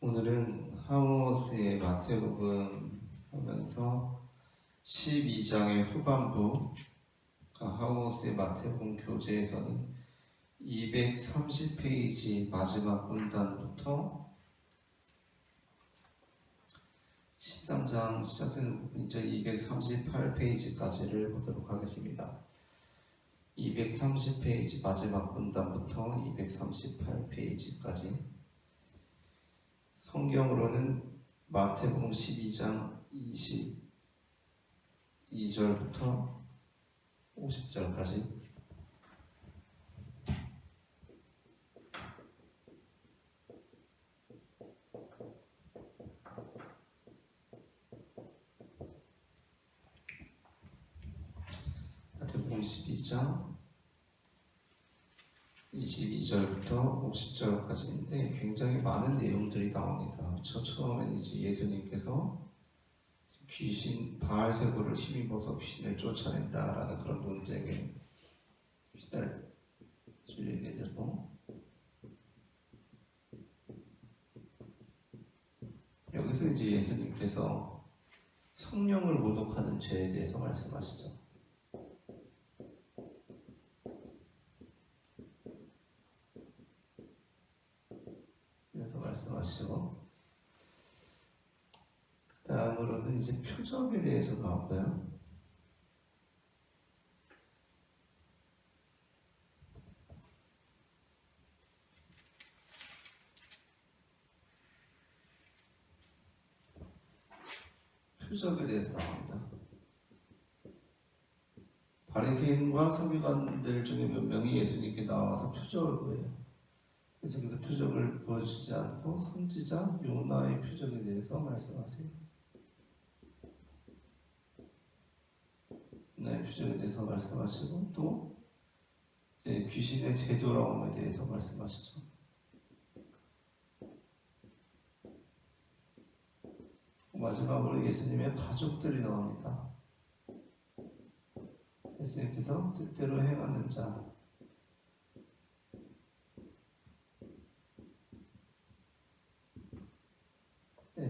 오늘은 하모스의 마태복음 하면서 12장의 후반부, 하모스의 마태복음 교재에서는 230페이지 마지막 문단부터 13장 시작되는 부분이죠. 238페이지까지를 보도록 하겠습니다. 230페이지 마지막 문단부터 238페이지까지 성경으로는 마태복음 12장 22절부터 50절까지 마태복음 12장 22절부터 50절까지인데 굉장히 많은 내용들이 나옵니다. 처음에는 이제 예수님께서 귀신 바알세불을 힘입어서 귀신을 쫓아낸다라는 그런 논쟁에 휘달리게 되고, 여기서 이제 예수님께서 성령을 모독하는 죄에 대해서 말씀하시죠. 말씀하시고, 다음으로는 이제 표적에 대해서 나왔고요. 표적에 대해서 나옵니다. 바리새인과 서기관들 중에 몇 명이 예수님께 나와서 표적을 구해요. 그래서 표적을 보여주지 않고 선지자 요나의 표적에 대해서 말씀하세요. 요나의 표적에 대해서 말씀하시고, 또 귀신의 되돌아옴에 대해서 말씀하시죠. 마지막으로 예수님의 가족들이 나옵니다. 예수님께서 뜻대로 행하는 자에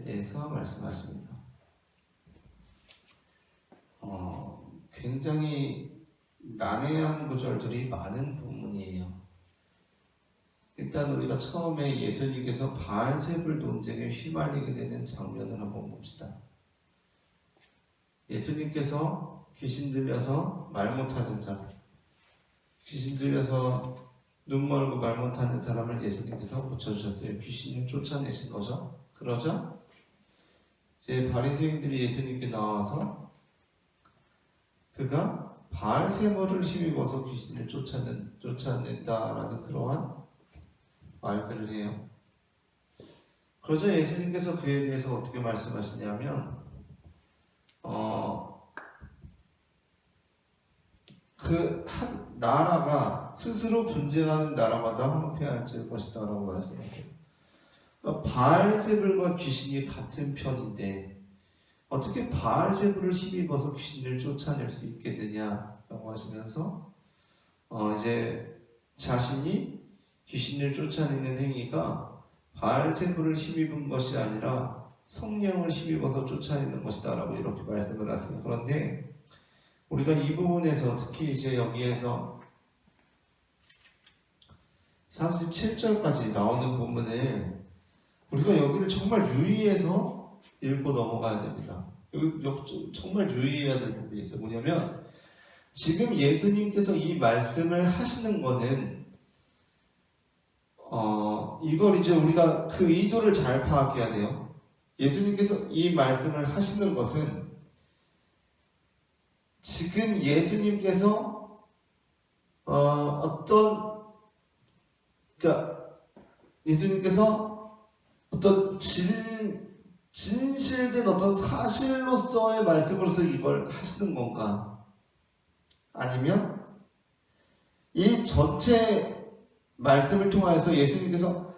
대해서 말씀하십니다. 굉장히 난해한 구절들이 많은 본문이에요. 일단 우리가 처음에 예수님께서 바알세불 논쟁에 휘말리게 되는 장면을 한번 봅시다. 예수님께서 귀신 들려서 말 못하는 자, 귀신 들려서 눈 멀고 말 못하는 사람을 예수님께서 고쳐주셨어요. 귀신을 쫓아내신 거죠. 그러자 이제 바리새인들이 예수님께 나와서 그가 바알세불을 힘입어서 귀신을 쫓아낸다라는 그러한 말들을 해요. 그러자 예수님께서 그에 대해서 어떻게 말씀하시냐면, 그 한 나라가 스스로 분쟁하는 나라마다 황폐할 것이다 라고 말씀하세요. 그러니까 바알세불과 귀신이 같은 편인데 어떻게 바알세불을 힘입어서 귀신을 쫓아낼 수 있겠느냐라고 하시면서 이제 자신이 귀신을 쫓아내는 행위가 바알세불을 힘입은 것이 아니라 성령을 힘입어서 쫓아내는 것이다 라고 이렇게 말씀을 하세요. 그런데 우리가 이 부분에서 특히 이제 여기에서 37절까지 나오는 부분을 우리가 여기를 정말 유의해서 읽고 넘어가야 됩니다. 여기 정말 유의해야 될 부분이 있어요. 뭐냐면 지금 예수님께서 이 말씀을 하시는 거는 이걸 이제 우리가 그 의도를 잘 파악해야 돼요. 예수님께서 이 말씀을 하시는 것은 지금 예수님께서 예수님께서 어떤 진실된 어떤 사실로서의 말씀으로서 이걸 하시는 건가? 아니면 이 전체 말씀을 통해서 예수님께서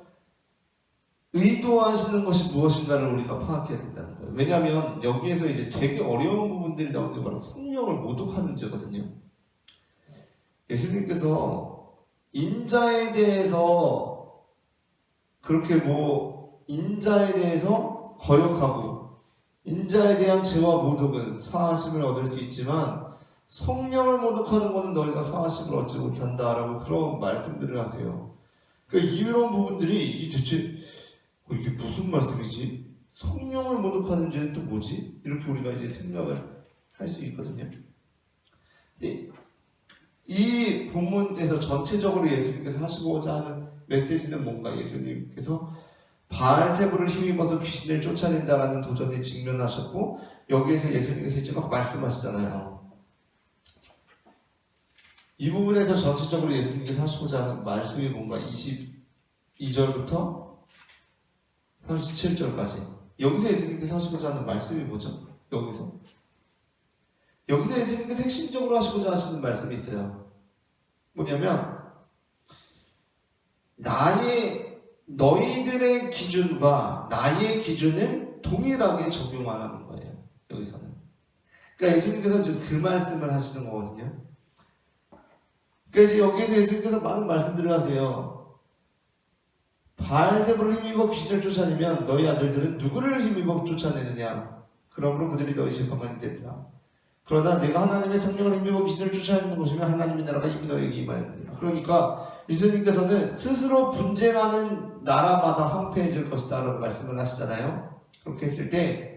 의도하시는 것이 무엇인가를 우리가 파악해야 된다는 거예요. 왜냐하면 여기에서 이제 되게 어려운 부분들이 나오는 게 바로 성령을 모독하는 죄거든요. 예수님께서 인자에 대해서 그렇게 인자에 대해서 거역하고 인자에 대한 죄와 모독은 사하심을 얻을 수 있지만 성령을 모독하는 것은 너희가 사하심을 얻지 못한다라고 그런 말씀들을 하세요. 그러니까 이런 부분들이 이 대체 이게 무슨 말씀이지? 성령을 모독하는 죄는 또 뭐지? 이렇게 우리가 이제 생각을 할 수 있거든요. 근데 이 본문에서 전체적으로 예수님께서 하시고자 하는 메시지는 뭔가? 예수님께서 바알세불을 힘입어서 귀신을 쫓아낸다라는 도전에 직면하셨고 여기에서 예수님께서 이제 막 말씀하시잖아요. 이 부분에서 전체적으로 예수님께서 하시고자 하는 말씀이 뭔가 22절부터 37절까지 여기서 예수님께서 하시고자 하는 말씀이 뭐죠? 여기서 예수님께서 핵심적으로 하시고자 하시는 말씀이 있어요. 뭐냐면 너희들의 기준과 나의 기준을 동일하게 적용하라는 거예요. 여기서는. 그러니까 예수님께서 지금 그 말씀을 하시는 거거든요. 그래서 여기서 예수님께서 많은 말씀들을 하세요. 바알세불을 힘입어 귀신을 쫓아내면 너희 아들들은 누구를 힘입어 쫓아내느냐? 그러므로 그들이 너희 재판관이 되리라. 그러나 내가 하나님의 성령을 힘입어 귀신을 쫓아내는 것이면 하나님의 나라가 이미 너희에게 임하였느니라. 그러니까 예수님께서는 스스로 분쟁하는 나라마다 황폐해질 것이다 라고 말씀을 하시잖아요. 그렇게 했을 때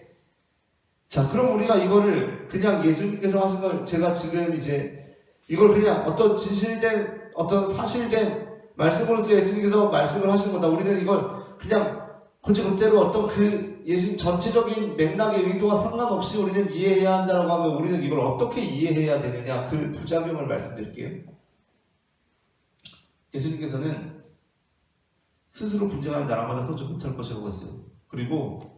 자 그럼 우리가 이거를 그냥 예수님께서 하신 걸 제가 지금 이제 이걸 그냥 어떤 진실된 어떤 사실된 말씀으로서 예수님께서 말씀을 하신 거다. 우리는 이걸 그냥 그대로 어떤 그 예수님 전체적인 맥락의 의도와 상관없이 우리는 이해해야 한다고 하면 우리는 이걸 어떻게 이해해야 되느냐 그 부작용을 말씀드릴게요. 예수님께서는 스스로 분쟁하는 나라마다 서지 못할 것이라고 했어요. 그리고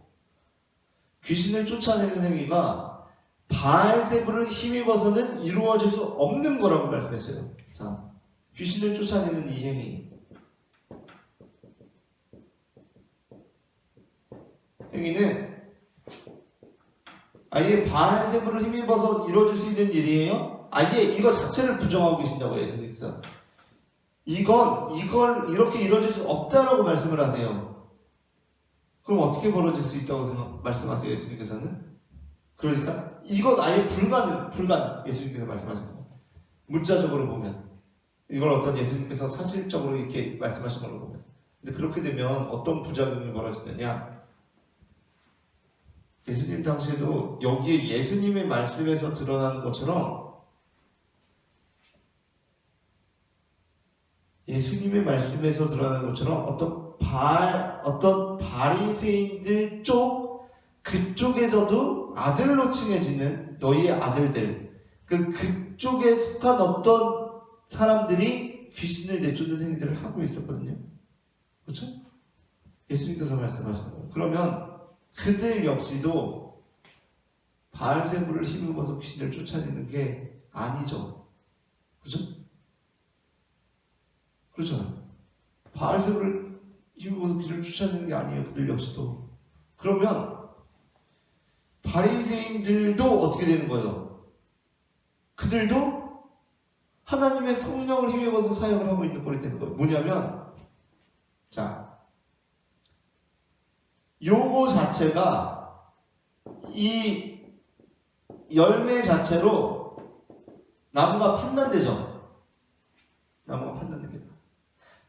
귀신을 쫓아내는 행위가 바알세불을 힘입어서는 이루어질 수 없는 거라고 말씀했어요. 자, 귀신을 쫓아내는 이 행위는 아예 바알세불을 힘입어서 이루어질 수 있는 일이에요? 아예 이거 자체를 부정하고 계신다고 예수님께서. 이걸 이렇게 이루어질 수 없다라고 말씀을 하세요. 그럼 어떻게 벌어질 수 있다고 말씀하세요, 예수님께서는? 그러니까 이건 아예 불가능 예수님께서 말씀하시는 거예요. 문자적으로 보면 이걸 어떤 예수님께서 사실적으로 이렇게 말씀하신 걸로 보면. 근데 그렇게 되면 어떤 부작용이 벌어지느냐? 예수님 당시에도 여기에 예수님의 말씀에서 드러나는 것처럼 어떤 바리새인들 그쪽에서도 아들로 칭해지는 너희의 아들들 그쪽에 속한 어떤 사람들이 귀신을 내쫓는 행위들을 하고 있었거든요. 그렇죠? 예수님께서 말씀하시는 거예요. 그러면 그들 역시도 바알세불을 힘입어서 귀신을 쫓아내는 게 아니죠. 그렇죠? 그렇잖아요. 바알세불을 힘입어서 귀신을 쫓아내는 게 아니에요. 그들 역시도. 그러면 바리새인들도 어떻게 되는 거예요? 그들도 하나님의 성령을 힘입어서 사역을 하고 있는 꼴이 되는 거예요. 뭐냐면 자 요거 자체가 이 열매 자체로 나무가 판단되죠. 나무가 판단됩니다.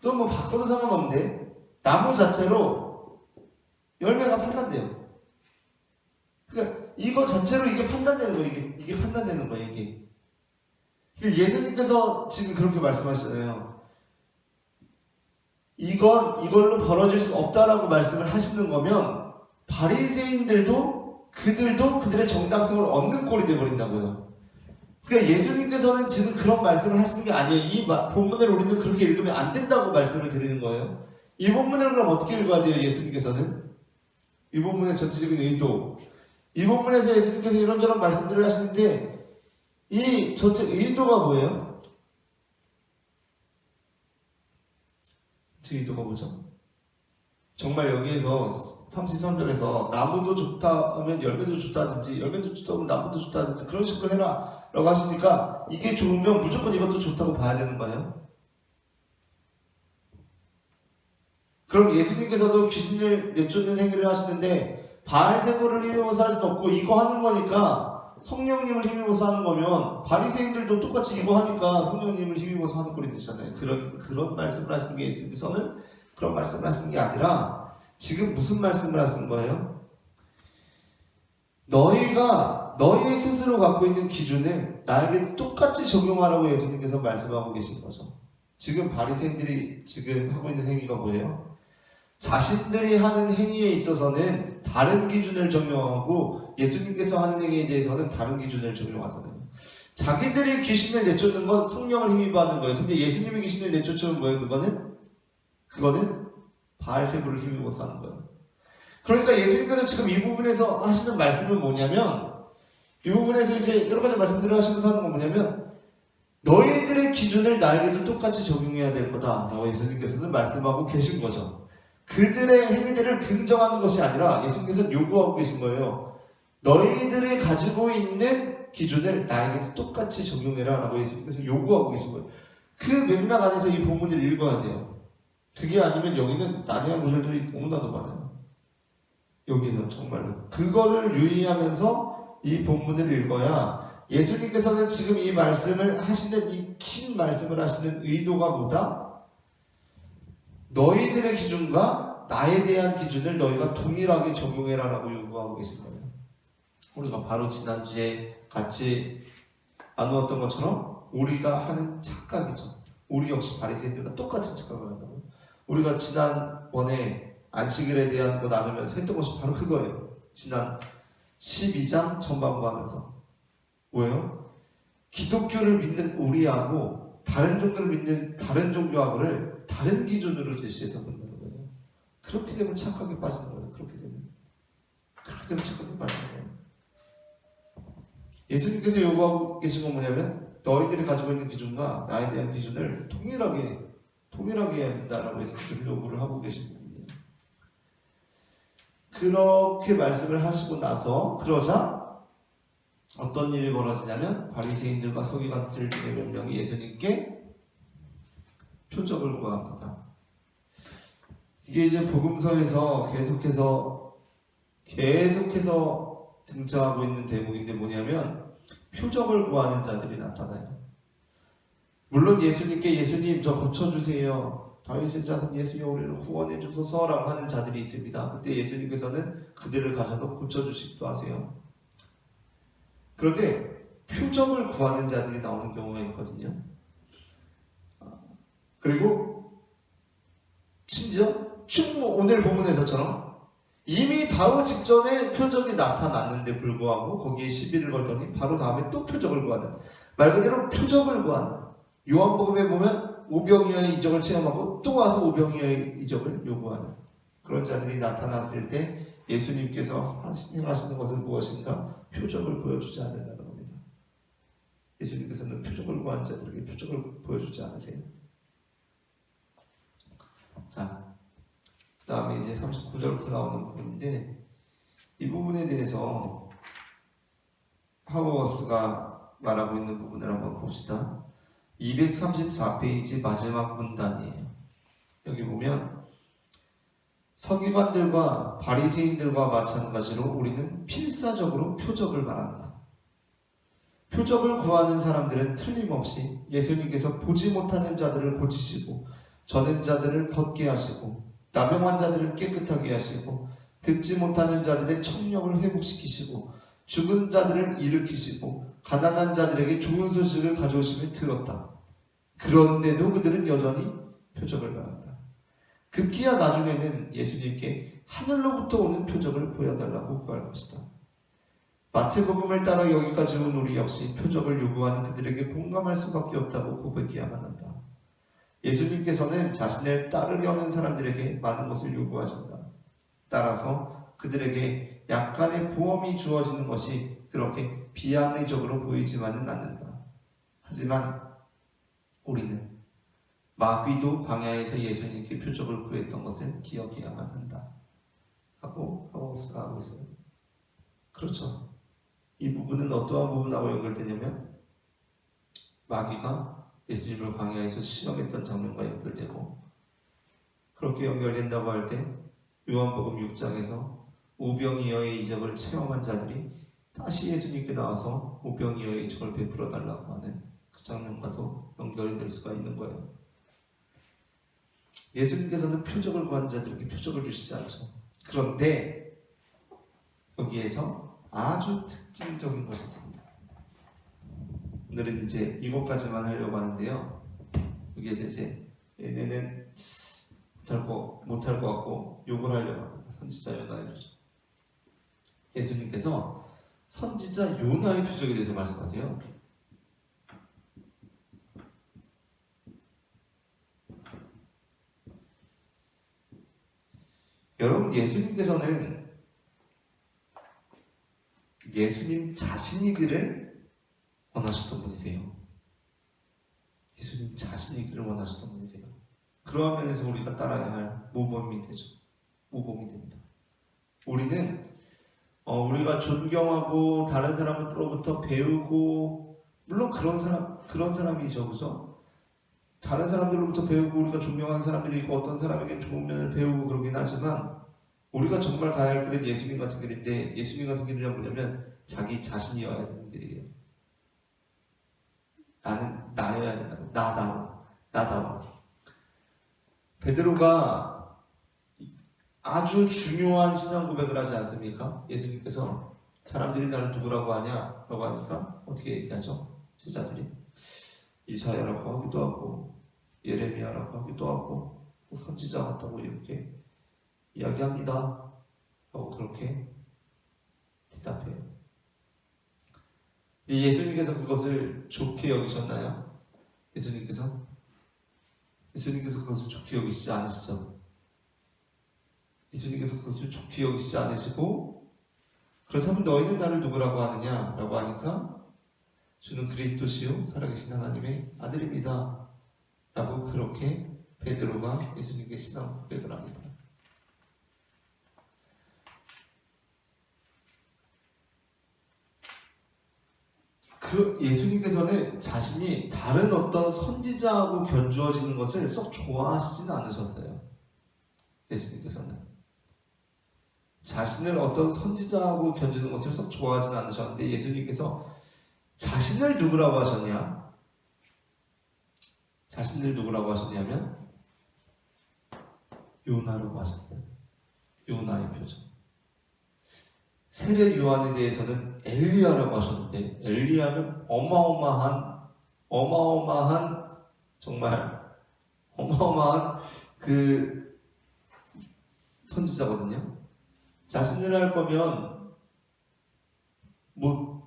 또 뭐 바꿔도 상관없는데 나무 자체로 열매가 판단돼요. 그러니까 이거 자체로 이게 판단되는 거예요. 이게 판단되는 거예요. 이게 예수님께서 지금 그렇게 말씀하시잖아요. 이걸로 벌어질 수 없다라고 말씀을 하시는 거면 바리새인들도 그들도 그들의 정당성을 얻는 꼴이 되어버린다고요. 그러니까 예수님께서는 지금 그런 말씀을 하시는 게 아니에요. 이 본문을 우리는 그렇게 읽으면 안 된다고 말씀을 드리는 거예요. 이 본문을 그럼 어떻게 읽어야 돼요? 예수님께서는 이 본문의 전체적인 의도 이 본문에서 예수님께서 이런저런 말씀들을 하시는데 이 전체 의도가 뭐예요? 제 의도가 뭐죠? 정말 여기에서 33절에서 나무도 좋다 하면 열매도 좋다든지 열매도 좋다 하면 나무도 좋다든지 그런 식으로 해라 라고 하시니까 이게 좋으면 무조건 이것도 좋다고 봐야 되는 거예요? 그럼 예수님께서도 귀신을 내쫓는 행위를 하시는데 바알세불을 힘입어서 할 수는 없고 이거 하는 거니까 성령님을 힘입어서 하는 거면 바리새인들도 똑같이 이거 하니까 성령님을 힘입어서 하는 꼴이 되잖아요. 그런 말씀을 하시는 게 예수님께서는 그런 말씀을 하시는 게 아니라 지금 무슨 말씀을 하시는 거예요? 너희가 너희 스스로 갖고 있는 기준을 나에게 똑같이 적용하라고 예수님께서 말씀하고 계신 거죠. 지금 바리새인들이 지금 하고 있는 행위가 뭐예요? 자신들이 하는 행위에 있어서는 다른 기준을 적용하고 예수님께서 하는 행위에 대해서는 다른 기준을 적용하잖아요. 자기들이 귀신을 내쫓는 건 성령을 힘입어 하는 거예요. 근데 예수님이 귀신을 내쫓으면 뭐예요? 그거는 바알세불을 힘입어서 하는 거예요. 그러니까 예수님께서 지금 이 부분에서 하시는 말씀은 뭐냐면, 이 부분에서 이제 여러 가지 말씀들을 하시면서 하는 건 뭐냐면, 너희들의 기준을 나에게도 똑같이 적용해야 될 거다 라고 예수님께서는 말씀하고 계신 거죠. 그들의 행위들을 긍정하는 것이 아니라 예수님께서는 요구하고 계신 거예요. 너희들이 가지고 있는 기준을 나에게도 똑같이 적용해라 라고 예수님께서 요구하고 계신 거예요. 그 맥락 안에서 이 본문을 읽어야 돼요. 그게 아니면 여기는 난해한 구절들이 너무나도 많아요. 여기서 정말로 그거를 유의하면서 이 본문을 읽어야 예수님께서는 지금 이 말씀을 하시는 이 긴 말씀을 하시는 의도가 뭐다? 너희들의 기준과 나에 대한 기준을 너희가 동일하게 적용해라 라고 요구하고 계신 거예요. 우리가 바로 지난주에 같이 나누었던 것처럼 우리가 하는 착각이죠. 우리 역시 바리새인들과 똑같은 착각을 한다고요. 우리가 지난번에 안식일에 대한 거 나누면서 했던 것이 바로 그거예요. 지난 12장 전반부 하면서 뭐예요? 기독교를 믿는 우리하고 다른 종교를 믿는 다른 종교하고를 다른 기준으로 제시해서 본다는 거예요. 그렇게 되면 착각에 빠지는 거예요. 그렇게 되면 착각에 빠지는 거예요. 예수님께서 요구하고 계신 건 뭐냐면 너희들이 가지고 있는 기준과 나에 대한 기준을 동일하게 해야 된다라고 예수님께서 요구를 하고 계신 거예요. 그렇게 말씀을 하시고 나서 그러자 어떤 일이 벌어지냐면 바리새인들과 서기관들 중에 몇 명이 예수님께 표적을 구합니다. 이게 이제 복음서에서 계속해서 등장하고 있는 대목인데 뭐냐면 표적을 구하는 자들이 나타나요. 물론 예수님께 예수님 저 고쳐주세요. 다윗의 자손 예수여 우리를 구원해 주소서라고 하는 자들이 있습니다. 그때 예수님께서는 그들을 가셔서 고쳐주시기도 하세요. 그런데 표적을 구하는 자들이 나오는 경우가 있거든요. 그리고 심지어 오늘 본문에서처럼 이미 바로 직전에 표적이 나타났는데 불구하고 거기에 시비를 걸더니 바로 다음에 또 표적을 구하는, 말 그대로 표적을 구하는, 요한복음에 보면 오병이어의 이적을 체험하고 또 와서 오병이어의 이적을 요구하는 그런 자들이 나타났을 때 예수님께서 행하시는 것은 무엇인가? 표적을 보여주지 않는다는 겁니다. 예수님께서는 표적을 구한 자들에게 표적을 보여주지 않으세요. 자, 그 다음에 이제 39절부터 나오는 부분인데 이 부분에 대해서 하워스가 말하고 있는 부분을 한번 봅시다. 234페이지 마지막 문단이에요. 여기 보면 서기관들과 바리새인들과 마찬가지로 우리는 필사적으로 표적을 바란다. 표적을 구하는 사람들은 틀림없이 예수님께서 보지 못하는 자들을 고치시고 저는 자들을 걷게 하시고 나병 자들을 깨끗하게 하시고 듣지 못하는 자들의 청력을 회복시키시고 죽은 자들을 일으키시고 가난한 자들에게 좋은 소식을 가져오심을 들었다. 그런데도 그들은 여전히 표적을 바란다. 급기야 나중에는 예수님께 하늘로부터 오는 표적을 보여달라고 구할 것이다. 마태복음을 따라 여기까지 온 우리 역시 표적을 요구하는 그들에게 공감할 수밖에 없다고 고백해야만 한다. 예수님께서는 자신을 따르려는 사람들에게 많은 것을 요구하신다. 따라서 그들에게 약간의 보험이 주어지는 것이 그렇게 비합리적으로 보이지만은 않는다. 하지만 우리는 마귀도 광야에서 예수님께 표적을 구했던 것을 기억해야만 한다. 하고 하워스가 하고 있어요. 그렇죠. 이 부분은 어떠한 부분하고 연결되냐면 마귀가 예수님을 광야에서 시험했던 장면과 연결되고 그렇게 연결된다고 할 때 요한복음 6장에서 오병이어의 이적을 체험한 자들이 다시 예수님께 나와서 오병이어의 이적을 베풀어 달라고 하는 그 장면과도 연결이 될 수가 있는 거예요. 예수님께서는 표적을 구하는 자들에게 표적을 주시지 않죠. 그런데 여기에서 아주 특징적인 것이 있습니다. 오늘은 이제 이것까지만 하려고 하는데요. 여기에서 이제 얘네는 못할 것 같고 욕을 하려고 합니다. 선지자 요나의 표적. 예수님께서 선지자 요나의 표적에 대해서 말씀하세요. 여러분, 예수님께서는 예수님 자신이기를 원하셨던 분이세요. 예수님 자신이기를 원하셨던 분이세요. 그러한 면에서 우리가 따라야 할 모범이 되죠. 모범이 됩니다. 우리는 우리가 존경하고 다른 사람으로부터 배우고, 물론 그런 사람이죠, 그죠? 다른 사람들로부터 배우고 우리가 존경하는 사람들이 있고 어떤 사람에게 좋은 면을 배우고 그러긴 하지만 우리가 정말 가야 할 길은 예수님 같은 길인데, 예수님 같은 길이란 뭐냐면 자기 자신이어야 되는 길이에요. 나는 나여야 된다고. 나다워. 베드로가 아주 중요한 신앙 고백을 하지 않습니까? 예수님께서 사람들이 나를 누구라고 하냐? 라고 하니까 어떻게 얘기하죠? 제자들이 이사야라고 하기도 하고 예레미야라고 하기도 하고 선지자 같다고 이렇게 이야기합니다. 라고 그렇게 대답해요. 근데 예수님께서 그것을 좋게 여기셨나요? 예수님께서 그것을 좋게 여기시지 않으시죠? 예수님께서 그것을 좋게 여기시지 않으시고, 그렇다면 너희는 나를 누구라고 하느냐? 라고 하니까 주는 그리스도시요 살아계신 하나님의 아들입니다. 라고 그렇게 베드로가 예수님께 신앙 고백을 합니다. 그 예수님께서는 자신이 다른 어떤 선지자하고 견주어지는 것을 썩 좋아하시지는 않으셨어요. 예수님께서는 자신을 어떤 선지자하고 견주는 것을 썩 좋아하지는 않으셨는데, 예수님께서 자신을 누구라고 하셨냐? 자신을 누구라고 하셨냐면 요나라고 하셨어요. 요나의 표적. 세례 요한에 대해서는 엘리야라고 하셨는데, 엘리야는 어마어마한 정말 어마어마한 그 선지자거든요. 자신을 할 거면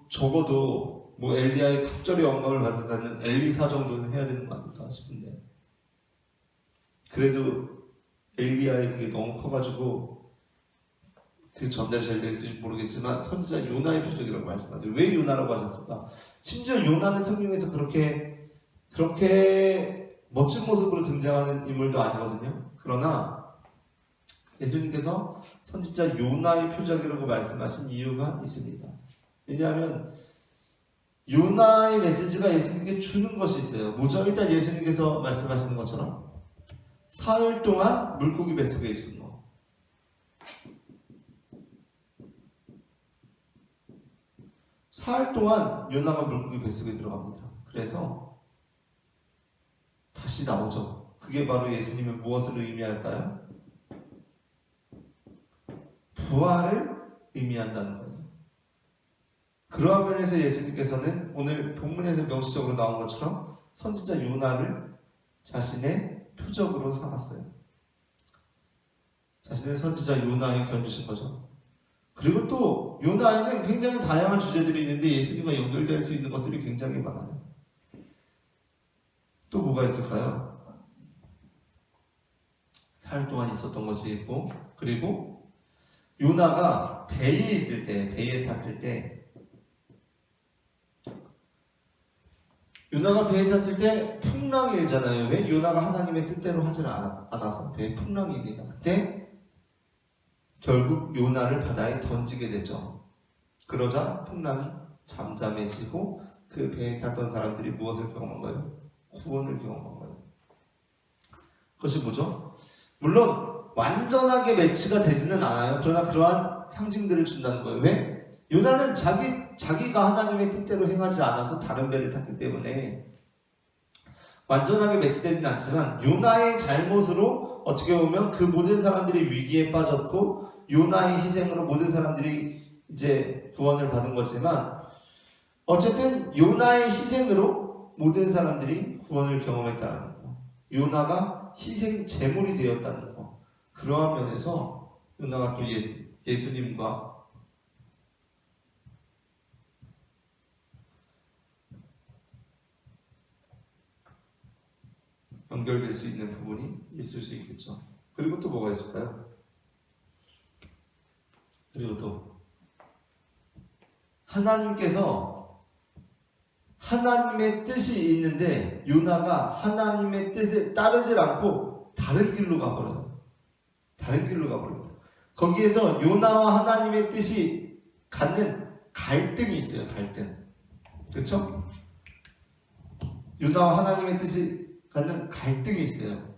적어도 엘리야의 갑절의 영광을 받는다는 엘리사 정도는 해야 되는 거 아닐까 싶은데, 그래도 엘리야의 그게 너무 커가지고 그 전달이 잘 될지 모르겠지만 선지자 요나의 표적이라고 말씀하세요. 왜 요나라고 하셨을까? 심지어 요나는 성경에서 그렇게 멋진 모습으로 등장하는 인물도 아니거든요. 그러나 예수님께서 선지자 요나의 표적이라고 말씀하신 이유가 있습니다. 왜냐하면 요나의 메시지가 예수님께 주는 것이 있어요. 뭐죠? 일단 예수님께서 말씀하시는 것처럼 사흘 동안 물고기 뱃속에 있은 거. 사흘 동안 요나가 물고기 뱃속에 들어갑니다. 그래서 다시 나오죠. 그게 바로 예수님의 무엇을 의미할까요? 부활을 의미한다는 거예요. 그러한 면에서 예수님께서는 오늘 본문에서 명시적으로 나온 것처럼 선지자 요나를 자신의 표적으로 삼았어요. 자신의 선지자 요나에 견주신 거죠. 그리고 또 요나에는 굉장히 다양한 주제들이 있는데 예수님과 연결될 수 있는 것들이 굉장히 많아요. 또 뭐가 있을까요? 사흘 동안 있었던 것이 있고, 그리고 요나가 배에 탔을 때 풍랑이 일잖아요. 왜? 요나가 하나님의 뜻대로 하지를 않아서 배에 풍랑이 입니다. 그때 결국 요나를 바다에 던지게 되죠. 그러자 풍랑이 잠잠해지고 그 배에 탔던 사람들이 무엇을 경험한 거예요? 구원을 경험한 거예요. 그것이 뭐죠? 물론 완전하게 매치가 되지는 않아요. 그러나 그러한 상징들을 준다는 거예요. 왜? 요나는 자기가 하나님의 뜻대로 행하지 않아서 다른 배를 탔기 때문에 완전하게 매치되진 않지만 요나의 잘못으로 어떻게 보면 그 모든 사람들이 위기에 빠졌고 요나의 희생으로 모든 사람들이 이제 구원을 받은 거지만 어쨌든 요나의 희생으로 모든 사람들이 구원을 경험했다는 거. 요나가 희생 제물이 되었다는 거. 그러한 면에서 요나가 또 예수님과 연결될 수 있는 부분이 있을 수 있겠죠. 그리고 또 뭐가 있을까요? 그리고 또 하나님께서 하나님의 뜻이 있는데 요나가 하나님의 뜻을 따르질 않고 다른 길로 가버려요. 다른 길로 가버립니다. 거기에서 요나와 하나님의 뜻이 갖는 갈등이 있어요. 갈등. 그렇죠? 요나와 하나님의 뜻이 갖는 갈등이 있어요.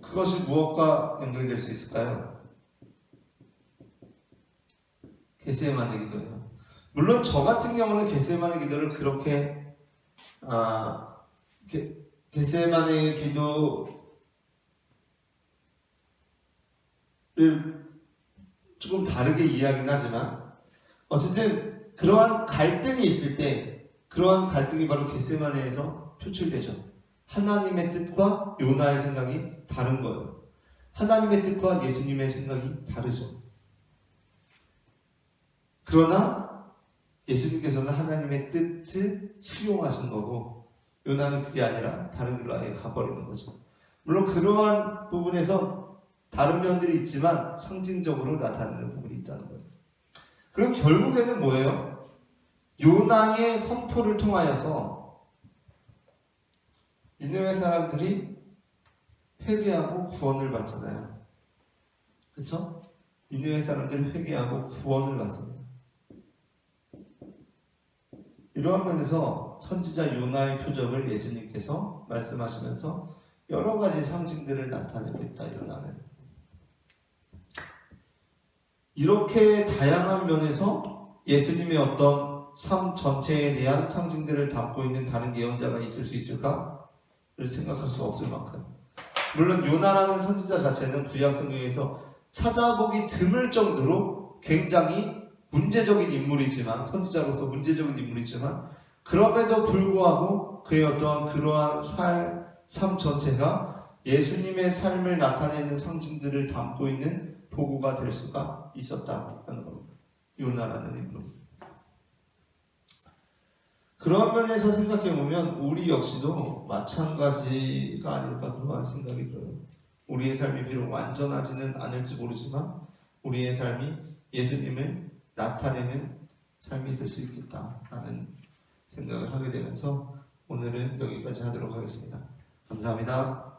그것이 무엇과 연결될 수 있을까요? 겟세마네 기도예요. 물론 저 같은 경우는 겟세마네 기도를 그렇게 겟세마네 기도를 조금 다르게 이해하긴 하지만 어쨌든 그러한 갈등이 있을 때 그러한 갈등이 바로 겟세마네에서 표출되죠. 하나님의 뜻과 요나의 생각이 다른 거예요. 하나님의 뜻과 예수님의 생각이 다르죠. 그러나 예수님께서는 하나님의 뜻을 수용하신 거고 요나는 그게 아니라 다른 길로 아예 가버리는 거죠. 물론 그러한 부분에서 다른 면들이 있지만 상징적으로 나타나는 부분이 있다는 거예요. 그리고 결국에는 뭐예요? 요나의 선포를 통하여서 니느웨 사람들이 회개하고 구원을 받잖아요. 그렇죠? 니느웨 사람들이 회개하고 구원을 받습니다. 이러한 면에서 선지자 요나의 표적을 예수님께서 말씀하시면서 여러 가지 상징들을 나타내고 있다. 요나는 이렇게 다양한 면에서 예수님의 어떤 삶 전체에 대한 상징들을 담고 있는 다른 예언자가 있을 수 있을까를 생각할 수 없을 만큼 물론 요나라는 선지자 자체는 구약 성경에서 찾아보기 드물 정도로 굉장히 문제적인 인물이지만 선지자로서 문제적인 인물이지만 그럼에도 불구하고 그의 어떠한 그러한 삶 전체가 예수님의 삶을 나타내는 상징들을 담고 있는 도구가 될 수가 있었다는 겁니다. 요나라는 인물. 그런 면에서 생각해보면 우리 역시도 마찬가지가 아닐까 그런 생각이 들어요. 우리의 삶이 비록 완전하지는 않을지 모르지만 우리의 삶이 예수님을 나타내는 삶이 될 수 있겠다라는 생각을 하게 되면서 오늘은 여기까지 하도록 하겠습니다. 감사합니다.